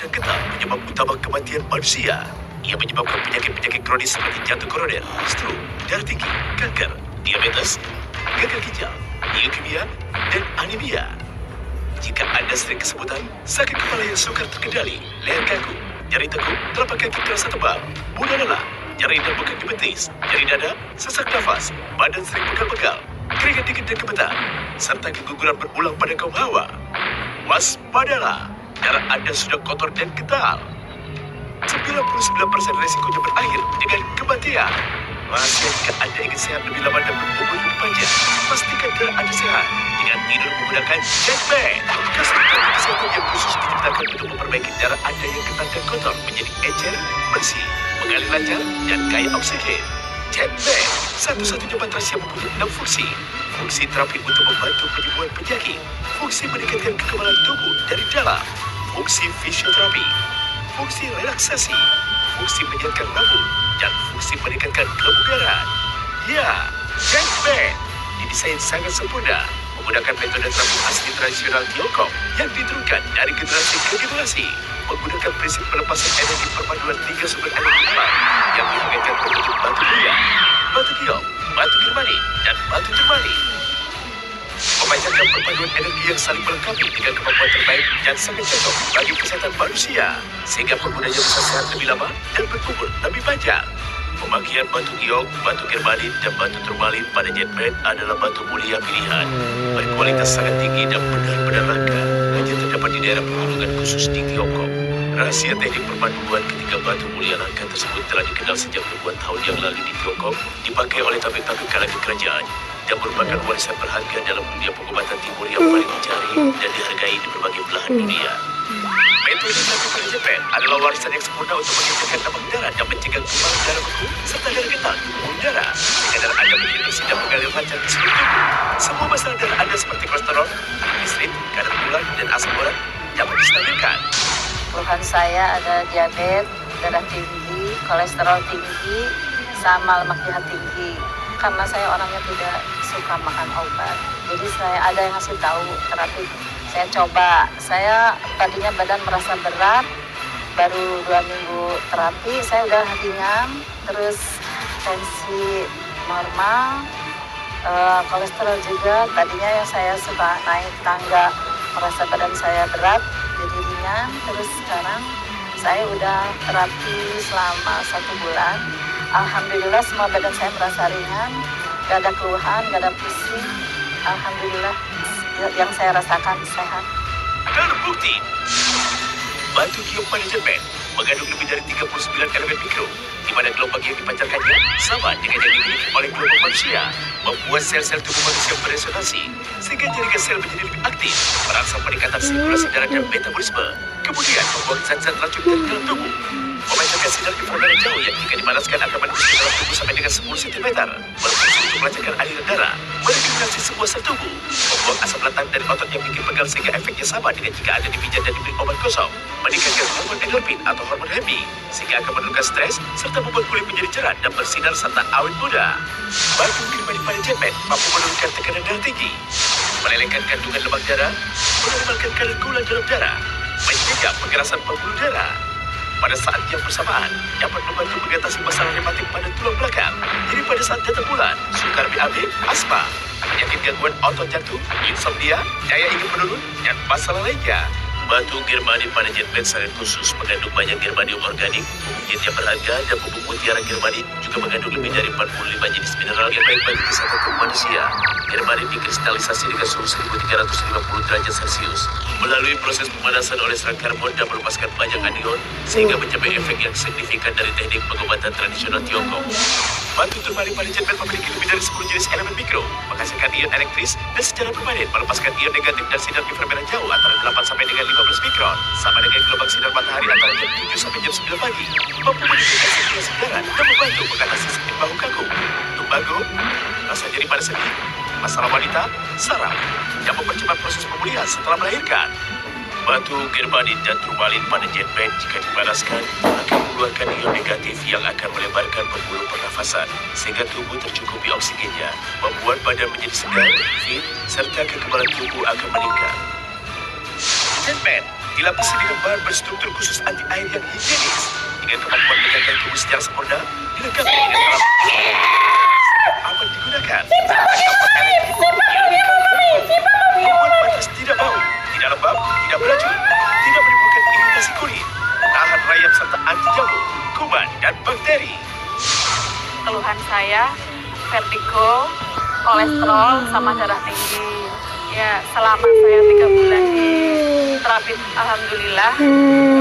dan getah penyebab utama kematian manusia. Ia menyebabkan penyakit-penyakit kronis seperti jantung koroner, stroke, darah tinggi, kanker, diabetes, gagal ginjal, leukemia, dan anemia. Jika Anda sering kesemutan, sakit kepala yang sukar terkendali, leher kaku, nyeri tekuk, telapak kaki terasa tebal, mudah lelah, nyeri dan bengkak di betis, nyeri dada, sesak nafas, badan sering pegal-pegal, keringat dingin dan gemetar, serta keguguran berulang pada kaum hawa. Waspadalah, darah Anda sudah kotor dan kental. 99% resikonya berakhir dengan kematian. Rahasia jika Anda ingin sehat lebih lama dan berumur lebih panjang, pastikan darah Anda sehat dengan tidur menggunakan JetBed. Kesehatan kesehatan yang khusus diciptakan untuk memperbaiki darah Anda yang ketat dan kotor menjadi encer, bersih, mengalir lancar, dan kaya oksigen. JetBed, satu-satunya matras yang mempunyai 6 fungsi. Fungsi terapi untuk membantu penyembuhan penyakit, fungsi meningkatkan kekebalan tubuh dari dalam, fungsi fisioterapi, fungsi relaksasi, fungsi menyehatkan rambut, dan fungsi meningkatkan kebugaran. Ya, JetBed didesain sangat sempurna menggunakan metode terapi asli tradisional Tiongkok yang diturunkan dari generasi ke generasi, menggunakan prinsip pelepasan energi perpaduan 3 sumber energi alam yang dihangatkan berbentuk batu mulia, batu giok, batu girmanin, dan batu turmalin. Memancarkan perpaduan energi yang saling melengkapi dengan kemampuan terbaik dan sangat cocok bagi kesehatan manusia, sehingga penggunanya bisa sehat lebih lama dan berumur lebih panjang. Pemakaian batu giok, batu girmanin, dan batu turmalin pada JetBed adalah batu mulia pilihan, berkualitas sangat tinggi dan benar-benar langka, hanya terdapat di daerah pegunungan khusus di Tiongkok. Rahasia teknik perpaduan ketiga batu mulia langka tersebut telah dikenal sejak ribuan tahun yang lalu di Tiongkok, dipakai oleh tabib-tabib kalangan kerajaan, dan merupakan warisan berharga dalam dunia pengobatan timur yang paling dicari dan dihargai di berbagai belahan dunia. Metode terapi pada JetBed adalah warisan yang sempurna untuk mengejarkan tambang darah dan mencegah gumpalan darah beku serta darah kental di pembuluh darah, sehingga darah Anda menjadi bersih dan mengalir lancar ke seluruh tubuh. Semua masalah darah Anda seperti kolesterol, triglycerid, kadar gula, dan asam urat dapat distabilkan. Keluhan saya ada diabetes, darah tinggi, kolesterol tinggi, sama lemak jahat tinggi. Karena saya orangnya tidak suka makan obat, jadi saya ada yang ngasih tahu terapi. Saya coba, saya tadinya badan merasa berat, baru 2 minggu terapi, saya udah ringan, terus tensi normal, kolesterol juga. Tadinya yang saya suka naik tangga, merasa badan saya berat, jadi ringan. Terus sekarang saya udah terapi selama 1 bulan. Alhamdulillah semua badan saya merasa ringan, gak ada keluhan, gak ada pusing. Alhamdulillah yang saya rasakan sehat. Terbukti, batu giok pada JetBed mengandung lebih dari 39 elemen mikro, di mana gelombang yang dipancarkannya sama dengan yang dimiliki oleh gelombang manusia, membuat sel-sel tubuh manusia beresonansi, sehingga jaringan sel menjadi lebih aktif, merangsang peningkatan sirkulasi darah dan metabolisme, kemudian membuang zat-zat racun dari dalam tubuh, memancarkan sinar inframerah jauh yang jika dipanaskan akan menembus ke dalam tubuh sampai dengan 10 cm, berfungsi untuk melancarkan aliran darah, meregenerasi semua sel tubuh, membuang asam latang dari otot yang bikin pegal sehingga efeknya sama dengan jika Anda dipijat dan diberi obat kosong, meningkatkan hormon endorfin atau hormon happy, sehingga akan menurunkan stres serta membuat kulit menjadi cerah dan bersinar serta awet muda. Batu girmanin pada JetBed mampu menurunkan tekanan darah tinggi, melelehkan kandungan lemak darah, menormalkan kadar gula dalam darah, mencegah pengerasan pembuluh darah. Pada saat yang bersamaan, dapat membantu mengatasi masalah rematik pada tulang belakang, nyeri pada saat datang bulan, sukar BAB, asma, penyakit gangguan otot jantung, insomnia, daya ingat menurun, dan masalah lainnya. Batu girmanin pada JetBed sangat khusus, mengandung banyak germanium organik, bubuk yang berharga, dan bubuk mutiara girmanin juga mengandung lebih dari 45 jenis mineral yang baik bagi kesehatan tubuh manusia. Girmanin dikristalisasi dengan suhu 1350 derajat Celcius, melalui proses pemanasan oleh serang karbon dan melepaskan banyak anion, sehingga mencapai efek yang signifikan dari teknik pengobatan tradisional Tiongkok. Batu turmalin pada JetBed memiliki lebih dari 10 jenis elemen mikro, menghasilkan ion elektris dan secara permanen melepaskan ion negatif dan sinar inframerah jauh antara 8 sampai dengan 15 mikron, sama dengan gelombang sinar matahari antara jam 7 sampai jam 9 pagi, mampu menimbulkan sirkulasi darah dan membantu mengatasi sakit bahu kaku, lumbago, rasa nyeri pada sendi, masalah wanita, saraf, yang mempercepat proses pemulihan setelah melahirkan. Batu girmanin dan turmalin pada JetBed jika dipanaskan akan mengeluarkan ion negatif yang akan melebarkan pembuluh pernafasan sehingga tubuh tercukupi oksigennya, membuat badan menjadi segar, fit, serta kekebalan tubuh akan meningkat. JetBed dilapisi dengan bahan berstruktur khusus anti air yang higienis, dengan kemampuan menjaga tubuh secara sempurna, dilengkapi dengan alat sehingga aman digunakan. Membuat batas tidak bau, tidak lembab, tidak beracun, tidak menimbulkan iritasi kulit, tahan rayap serta anti jamur, kuman, dan bakteri. Keluhan saya vertigo, kolesterol, sama darah tinggi. Ya, selama saya 3 bulan di terapi, alhamdulillah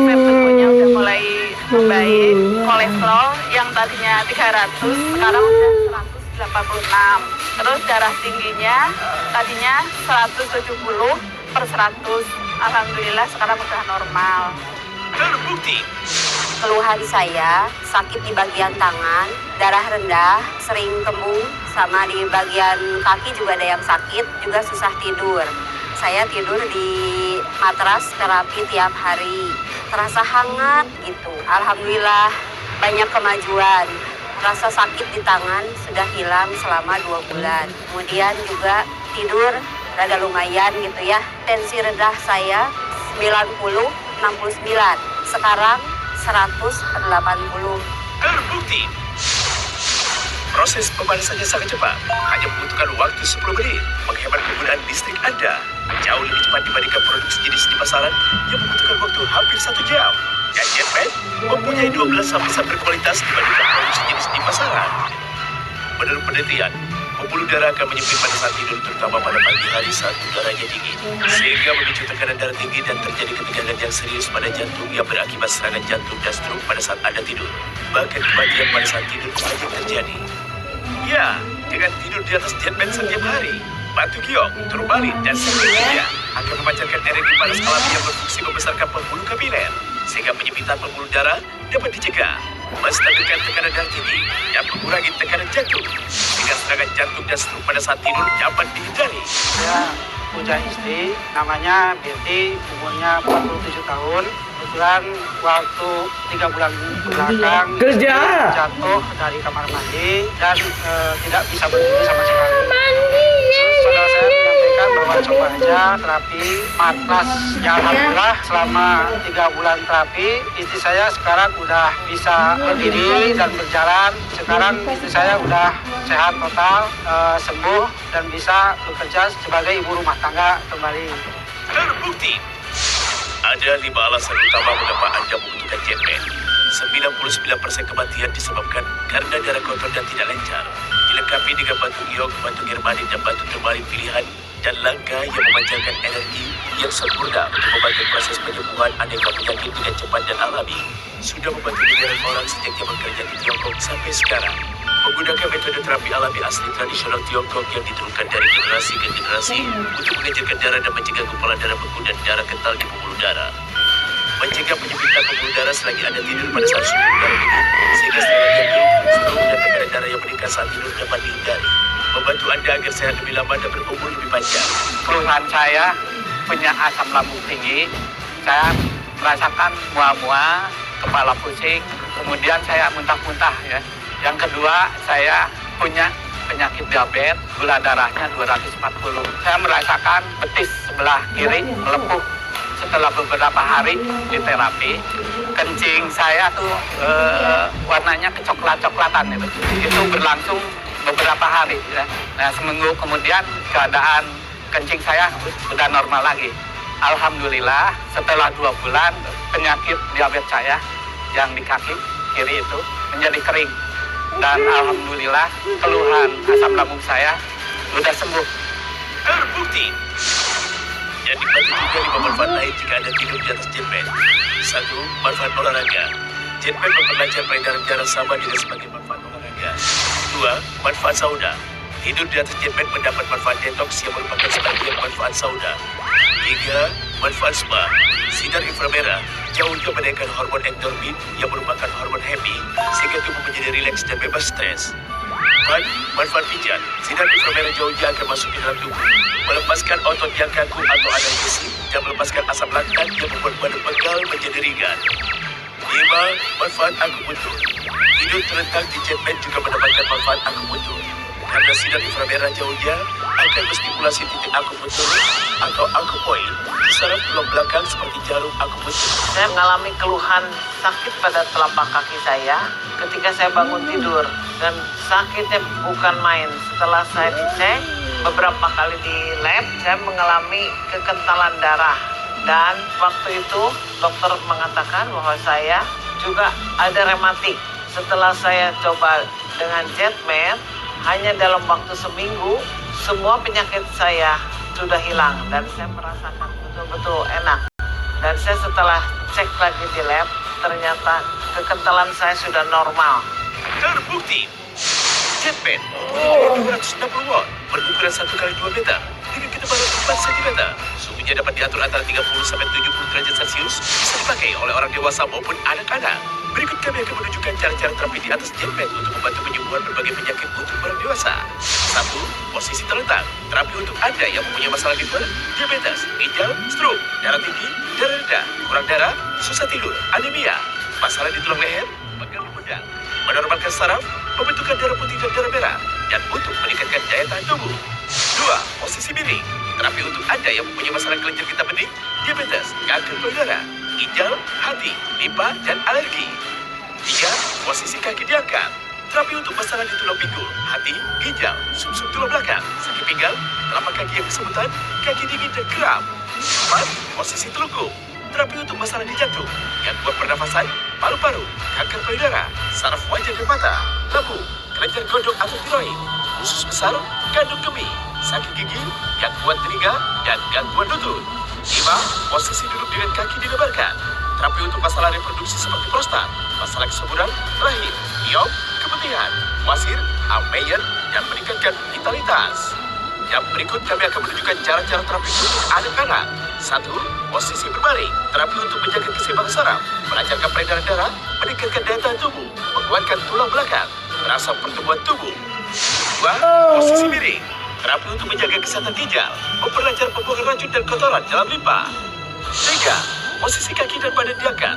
vertigonya udah mulai membaik. Kolesterol yang tadinya 300 sekarang udah 186. Terus darah tingginya tadinya 170/100. Alhamdulillah sekarang udah normal. Terbukti. Keluhan saya sakit di bagian tangan, darah rendah, sering kembung, sama di bagian kaki juga ada yang sakit, juga susah tidur. Saya tidur di matras terapi tiap hari, terasa hangat gitu. Alhamdulillah banyak kemajuan. Rasa sakit di tangan sudah hilang selama 2 bulan. Kemudian juga tidur rada lumayan gitu ya. Tensi rendah saya 90/69. Sekarang 180. Terbukti. Proses pemanasannya sangat cepat, hanya membutuhkan waktu 10 menit, menghemat penggunaan listrik Anda. Jauh lebih cepat dibandingkan produk sejenis di pasaran yang membutuhkan waktu hampir 1 jam. Dan Jetpad mempunyai 12 lapisan berkualitas dibandingkan produk sejenis di pasaran. Menurut penelitian, pembuluh darah akan menyempit pada saat tidur, terutama pada pagi hari saat udaranya dingin, sehingga memicu tekanan darah tinggi dan terjadi ketegangan yang serius pada jantung yang berakibat serangan jantung dan stroke pada saat Anda tidur. Bahkan kematian pada saat tidur banyak terjadi. Ya, dengan tidur di atas Jetpad setiap hari, batu giok, turbalik, dan sebagainya akan memancarkan energi panas alami yang berfungsi membesarkan pembuluh kapiler, sehingga penyempitan pembuluh darah dapat dicegah, menstabilkan tekanan darah tinggi, dan mengurangi tekanan jantung, sehingga serangan jantung dan stroke pada saat tidur dapat dihindari. Saya punya istri, namanya Betty, umurnya 47 tahun. Kebetulan waktu 3 bulan belakang jatuh dari kamar mandi dan tidak bisa berdiri sama sekali. Terus saudara saya menyampaikan bahwa coba aja terapi matras. Ya alhamdulillah selama 3 bulan terapi, istri saya sekarang udah bisa berdiri dan berjalan. Sekarang istri saya udah sehat total, sembuh dan bisa bekerja sebagai ibu rumah tangga kembali. Terbukti. Ada 5 alasan utama mengapa Anda membutuhkan Jetpad. 99% kematian disebabkan karena darah kotor dan tidak lancar. Dilengkapi dengan batu giok, batu germanik, dan batu turbalik pilihan dan langka yang memancarkan energi yang sempurna untuk membantu proses penyembuhan aneka penyakit dengan cepat dan alami. Sudah membantu miliaran orang sejak zaman kerajaan di Tiongkok sampai sekarang. Menggunakan metode terapi alami asli tradisional Tiongkok yang diturunkan dari generasi ke generasi untuk mengejarkan darah dan mencegah gumpalan darah beku dan darah kental di pembuluh darah. Mencegah penyempitan pembuluh darah selagi Anda tidur pada saat suhu udara dingin, sehingga serangan jantung, stroke, dan tekanan darah yang meningkat saat tidur dapat dihindari. Membantu Anda agar sehat lebih lama dan berumur lebih panjang. Keluhan saya punya asam lambung tinggi, saya merasakan mual-mual, kepala pusing, kemudian saya muntah-muntah ya. Yang kedua, saya punya penyakit diabetes, gula darahnya 240. Saya merasakan betis sebelah kiri melepuh. Setelah beberapa hari di terapi, kencing saya tuh warnanya kecoklat-coklatan itu berlangsung beberapa hari ya. Nah, seminggu kemudian keadaan kencing saya sudah normal lagi. Alhamdulillah setelah 2 bulan penyakit diabetes saya yang di kaki kiri itu menjadi kering. Dan alhamdulillah keluhan asam lambung saya sudah sembuh. Terbukti. Dan dibantu juga 5 manfaat lain jika Anda tidur di atas Jetpad. 1. Manfaat olahraga. Jetpad memperlancar peredaran darah sama dengan sebagai manfaat olahraga. 2. Manfaat sauna. Tidur di atas Jetpad mendapat manfaat detoks yang merupakan sebagian manfaat sauna. 3. Manfaat spa. Sinar inframerah jauhnya menaikkan hormon endorfin yang merupakan hormon happy sehingga tubuh menjadi rileks dan bebas stres. 4. Manfaat pijat. Sinar inframerah jauhnya akan masuk ke dalam tubuh, melepaskan otot yang kaku atau ada besi dan melepaskan asam laktat yang membuat badan pegal menjadi ringan. 5. Manfaat akupuntur. Tidur terlentang di Jetpad juga mendapatkan manfaat akupuntur. Karena sinar inframerah jauhnya akan menstimulasi titik akupuntur atau akupoint di saraf tulang belakang seperti jarum akupunktur. Saya mengalami keluhan sakit pada telapak kaki saya ketika saya bangun tidur. Dan sakitnya bukan main. Setelah saya dicek beberapa kali di lab, saya mengalami kekentalan darah. Dan waktu itu dokter mengatakan bahwa saya juga ada rematik. Setelah saya coba dengan Jetmed, hanya dalam waktu seminggu, semua penyakit saya sudah hilang. Dan saya merasakan betul-betul enak. Dan saya setelah cek lagi di lab, ternyata kekentalan saya sudah normal. Terbukti, Jetmed punya 260 watt, berukuran 1 kali 2 meter, dengan ketebalan 4 cm. Suhunya dapat diatur antara 30 sampai 70 derajat Celcius, bisa dipakai oleh orang dewasa maupun anak-anak. Berikut kami akan menunjukkan cara-cara terapi di atas Jetmed untuk membantu penyembuhan berbagai penyakit untuk orang dewasa. 1. Posisi terletak. Terapi untuk Anda yang mempunyai masalah liver, diabetes, ginjal, stroke, darah tinggi, darah rendah, kurang darah, susah tidur, anemia, masalah di tulang leher, pegal pedang, menormalkan saraf, pembentukan darah putih dan darah merah, dan untuk meningkatkan daya tahan tubuh. 2. Posisi miring. Terapi untuk Anda yang mempunyai masalah kelenjar getah bening, diabetes, kanker payudara, ginjal, hati, limpa, dan alergi. 3. Posisi kaki diangkat. Terapi untuk masalah di tulang pinggul, hati, ginjal, sumsum tulang belakang, sakit pinggang, telapak kaki yang kesemutan, kaki dingin dan kram. 4. Posisi telungkup. Terapi untuk masalah di jantung, gangguan pernafasan, paru-paru, kanker payudara, saraf wajah dan mata, lambung, kelenjar gondok atau tiroid, usus besar, kandung kemih, sakit gigi, gangguan telinga, dan gangguan lutut. 5. Posisi duduk dengan kaki dilebarkan. Terapi untuk masalah reproduksi seperti prostat, masalah kesuburan, rahim, iom, keputihan, wasir, ambeien, dan meningkatkan vitalitas. Yang berikut kami akan menunjukkan cara-cara terapi untuk anak-anak. 1. Posisi berbaring. Terapi untuk menjaga keseimbangan saraf, melancarkan peredaran darah, meningkatkan daya tahan tubuh, menguatkan tulang belakang, merangsang pertumbuhan tubuh. 2. Posisi miring. Terapi untuk menjaga kesehatan ginjal, memperlancar pembuangan racun dan kotoran dalam limpa. 3. Posisi kaki dan badan diangkat.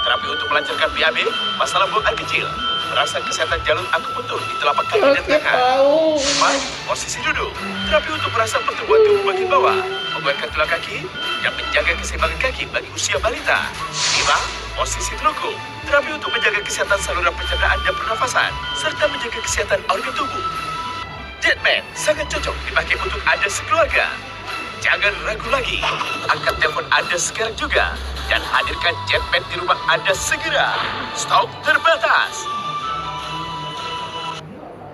Terapi untuk melancarkan BAB, masalah buang air kecil, merangsang kesehatan jalur akupunktur di telapak kaki dan tangan. 4. Posisi duduk. Terapi untuk merangsang pertumbuhan tubuh bagian bawah, menguatkan tulang kaki, dan menjaga keseimbangan kaki bagi usia balita. 5. Posisi telungkup. Terapi untuk menjaga kesehatan saluran pencernaan dan pernafasan, serta menjaga kesehatan organ tubuh. Jetmed sangat cocok dipakai untuk Anda sekeluarga. Jangan ragu lagi, angkat telepon Anda sekarang juga dan hadirkan Jetmed di rumah Anda segera. Stok terbatas.